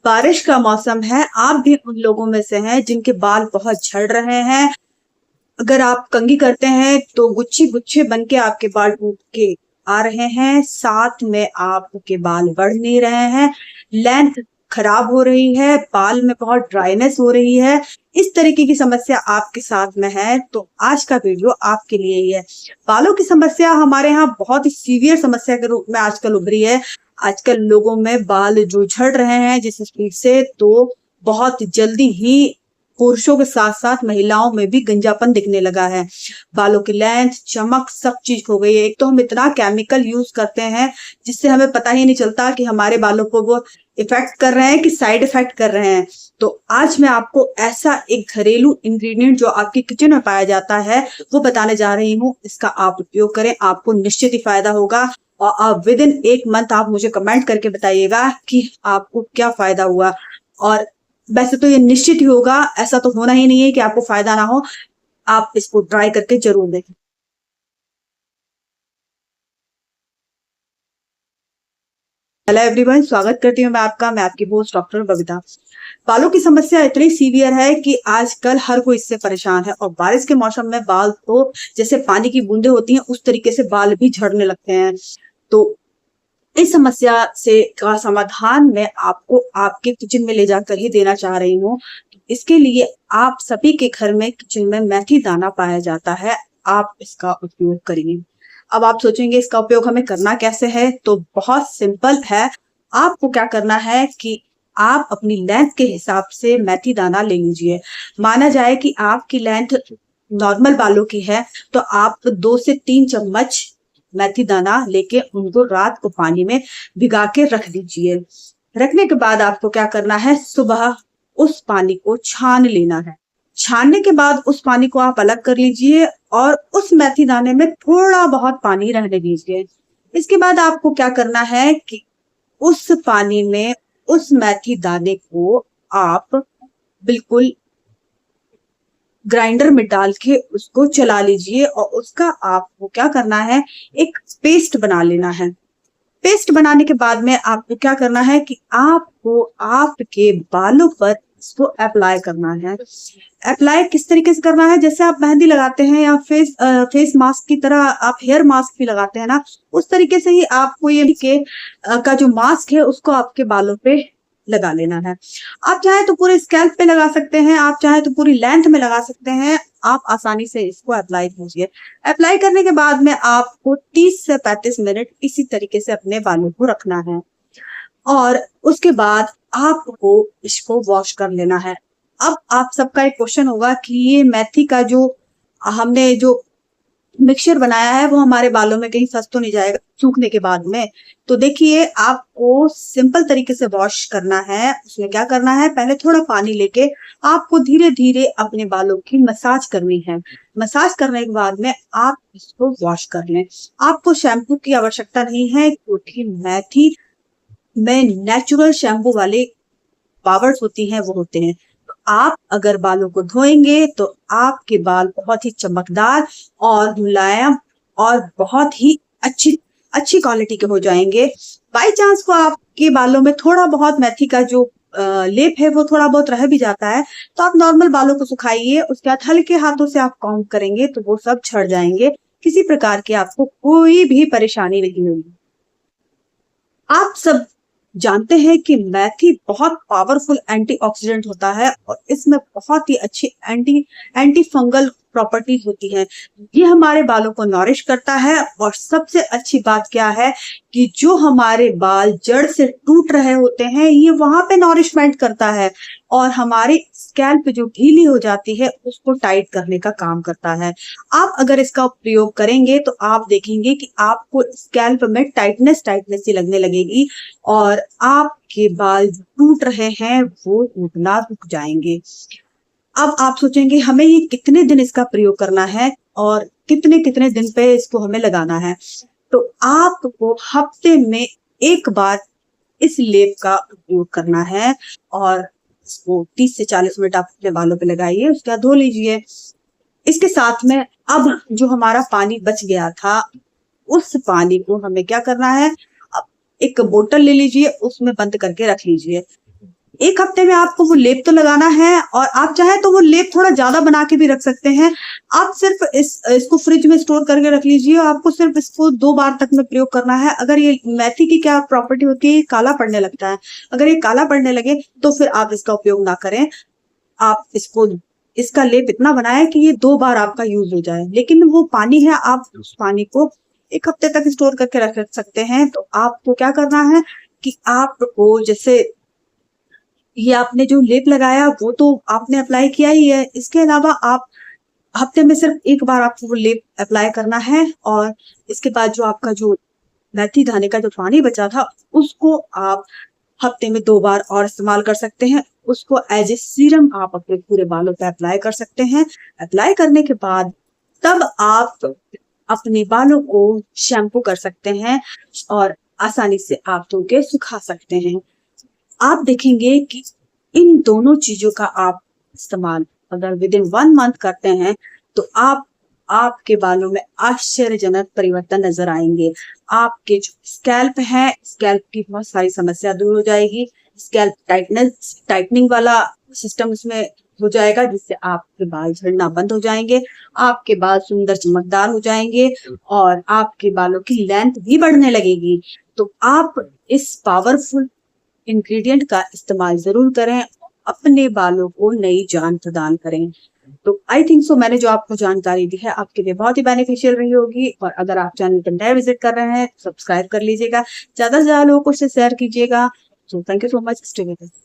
बारिश का मौसम है, आप भी उन लोगों में से हैं जिनके बाल बहुत झड़ रहे हैं। अगर आप कंघी करते हैं तो गुच्छे गुच्छे बन के आपके बाल टूट के आ रहे हैं, साथ में आपके बाल बढ़ नहीं रहे हैं, लेंथ खराब हो रही है, बाल में बहुत ड्राइनेस हो रही है। इस तरीके की समस्या आपके साथ में है तो आज का वीडियो आपके लिए ही है। बालों की समस्या हमारे यहाँ बहुत ही सीवियर समस्या के रूप में आजकल उभरी है। आजकल लोगों में बाल जो झड़ रहे हैं जिस स्पीड से, तो बहुत जल्दी ही पुरुषों के साथ साथ महिलाओं में भी गंजापन दिखने लगा है। बालों की लेंथ, चमक, सब चीज हो गई है। एक तो हम इतना केमिकल यूज करते हैं जिससे हमें पता ही नहीं चलता कि हमारे बालों को वो इफेक्ट कर रहे हैं कि साइड इफेक्ट कर रहे हैं। तो आज मैं आपको ऐसा एक घरेलू इंग्रेडिएंट जो आपके किचन में पाया जाता है वो बताने जा रही हूँ। इसका आप उपयोग करें, आपको निश्चित ही फायदा होगा और आप विद इन 1 मंथ आप मुझे कमेंट करके बताइएगा कि आपको क्या फायदा हुआ। और वैसे तो ये निश्चित ही होगा, ऐसा तो होना ही नहीं है कि आपको फायदा ना हो। आप इसको ट्राई करके जरूर देखें। हेलो एवरीवन, स्वागत करती हूँ मैं आपकी होस्ट डॉक्टर बबीता। बालों की समस्या इतनी सीवियर है कि आजकल हर कोई इससे परेशान है और बारिश के मौसम में बाल तो जैसे पानी की बूंदे होती हैं उस तरीके से बाल भी झड़ने लगते हैं। तो इस समस्या से का समाधान मैं आपको आपके किचन में ले जाकर ही देना चाह रही हूँ। इसके लिए आप सभी के घर में किचन में मेथी दाना पाया जाता है, आप इसका उपयोग करिए। अब आप सोचेंगे इसका उपयोग हमें करना कैसे है, तो बहुत सिंपल है। आपको क्या करना है कि आप अपनी लेंथ के हिसाब से मेथी दाना ले लीजिए। माना जाए कि आपकी लेंथ नॉर्मल बालों की है तो आप 2 से 3 चम्मच मेथी दाना लेके उनको रात को पानी में भिगा के रख दीजिए। रखने के बाद आपको क्या करना है, सुबह उस पानी को छान लेना है। छानने के बाद उस पानी को आप अलग कर लीजिए और उस मेथी दाने में थोड़ा बहुत पानी रहने दीजिए। इसके बाद आपको क्या करना है कि उस पानी में उस मेथी दाने को आप बिल्कुल ग्राइंडर में डाल के उसको चला लीजिए और उसका आपको क्या करना है, एक पेस्ट बना लेना है। पेस्ट बनाने के बाद में आपको क्या करना है कि आपको आपके बालों पर इसको अप्लाई करना है। अप्लाई किस तरीके से करना है, जैसे आप मेहंदी लगाते हैं या फेस मास्क की तरह आप हेयर मास्क भी लगाते हैं ना, उस तरीके से ही आपको ये का जो मास्क है उसको आपके बालों पे लगा लेना है। आप चाहे तो पूरे स्कैल्प पे लगा सकते हैं, आप चाहे तो पूरी लेंथ में लगा सकते हैं। आप आसानी से इसको अप्लाई कीजिए। अप्लाई करने के बाद में आपको 30 से 35 मिनट इसी तरीके से अपने बालों को रखना है और उसके बाद आपको इसको वॉश कर लेना है। अब आप सबका एक क्वेश्चन होगा कि ये मेथी का जो हमने जो मिक्सचर बनाया है वो हमारे बालों में कहीं फंस तो नहीं जाएगा सूखने के बाद में। तो देखिए, आपको सिंपल तरीके से वॉश करना है। उसमें क्या करना है, पहले थोड़ा पानी लेके आपको धीरे धीरे अपने बालों की मसाज करनी है। मसाज करने के बाद में आप इसको वॉश कर लें। आपको शैम्पू की आवश्यकता नहीं है क्योंकि मेथी में नेचुरल शैम्पू वाले पावर्स होती हैं, वो होते हैं। तो आप अगर बालों को धोएंगे तो आपके बाल बहुत ही चमकदार और मुलायम और बहुत ही अच्छी अच्छी क्वालिटी के हो जाएंगे। बाई चांस को आपके बालों में थोड़ा बहुत मेथी का जो लेप है वो थोड़ा बहुत रह भी जाता है तो आप नॉर्मल बालों को सुखाइए, उसके बाद हल्के हाथों से आप कॉम्ब करेंगे तो वो सब झड़ जाएंगे। किसी प्रकार की आपको कोई भी परेशानी नहीं होगी। आप सब जानते हैं कि मेथी बहुत पावरफुल एंटीऑक्सीडेंट होता है और इसमें बहुत ही अच्छी एंटी फंगल प्रॉपर्टीज होती हैं। ये हमारे बालों को नॉरिश करता है और सबसे अच्छी बात क्या है कि जो हमारे बाल जड़ से टूट रहे होते हैं ये वहां पे नॉरिशमेंट करता है और हमारी स्कैल्प जो ढीली हो जाती है उसको टाइट करने का काम करता है। आप अगर इसका प्रयोग करेंगे तो आप देखेंगे कि आपको स्कैल्प में टाइटनेस टाइटनेस ही लगने लगेगी और आपके बाल टूट रहे हैं वो टूटना रुक जाएंगे। अब आप सोचेंगे हमें ये कितने दिन इसका प्रयोग करना है और कितने कितने दिन पे इसको हमें लगाना है। तो आपको हफ्ते में 1 बार इस लेप का उपयोग करना है और इसको 30 से 40 मिनट आप अपने बालों पे लगाइए, उसके बाद धो लीजिए। इसके साथ में अब जो हमारा पानी बच गया था उस पानी को हमें क्या करना है, अब एक बोतल ले लीजिए, उसमें बंद करके रख लीजिए। एक हफ्ते में आपको वो लेप तो लगाना है, और आप चाहे तो वो लेप थोड़ा ज्यादा बना के भी रख सकते हैं। आप सिर्फ इसको फ्रिज में स्टोर करके रख लीजिए। आपको सिर्फ इसको 2 बार तक में प्रयोग करना है। अगर ये मेथी की क्या प्रॉपर्टी होती है, काला पड़ने लगता है। अगर ये काला पड़ने लगे तो फिर आप इसका उपयोग ना करें। आप इसका लेप इतना बनाएं कि ये 2 बार आपका यूज हो जाए। लेकिन वो पानी है, आप उस पानी को 1 हफ्ते तक स्टोर करके रख सकते हैं। तो आपको क्या करना है कि आपको जैसे ये आपने जो लेप लगाया वो तो आपने अप्लाई किया ही है, इसके अलावा आप हफ्ते में सिर्फ 1 बार आपको वो लेप अप्लाई करना है। और इसके बाद जो आपका जो मेथी दाने का जो पानी बचा था उसको आप हफ्ते में 2 बार और इस्तेमाल कर सकते हैं। उसको एज ए सीरम आप अपने पूरे बालों पे अप्लाई कर सकते हैं। अप्लाई करने के बाद तब आप अपने बालों को शैम्पू कर सकते हैं और आसानी से आप धो के सुखा सकते हैं। आप देखेंगे कि इन दोनों चीजों का आप इस्तेमाल अगर विद इन 1 मंथ करते हैं तो आपके बालों में आश्चर्यजनक परिवर्तन नजर आएंगे। आपके जो स्कैल्प है, स्कैल्प की बहुत सारी समस्या दूर हो जाएगी। स्कैल्प टाइटनिंग वाला सिस्टम उसमें हो जाएगा, जिससे आपके बाल झड़ना बंद हो जाएंगे। आपके बाल सुंदर चमकदार हो जाएंगे और आपके बालों की लेंथ भी बढ़ने लगेगी। तो आप इस पावरफुल इंग्रेडिएंट का इस्तेमाल जरूर करें, अपने बालों को नई जान प्रदान करें। तो आई थिंक सो मैंने जो आपको जानकारी दी है आपके लिए बहुत ही बेनिफिशियल रही होगी। और अगर आप चैनल पर नए विजिट कर रहे हैं सब्सक्राइब कर लीजिएगा, ज्यादा से ज्यादा लोगों को शेयर कीजिएगा। So thank you so much, stay with us.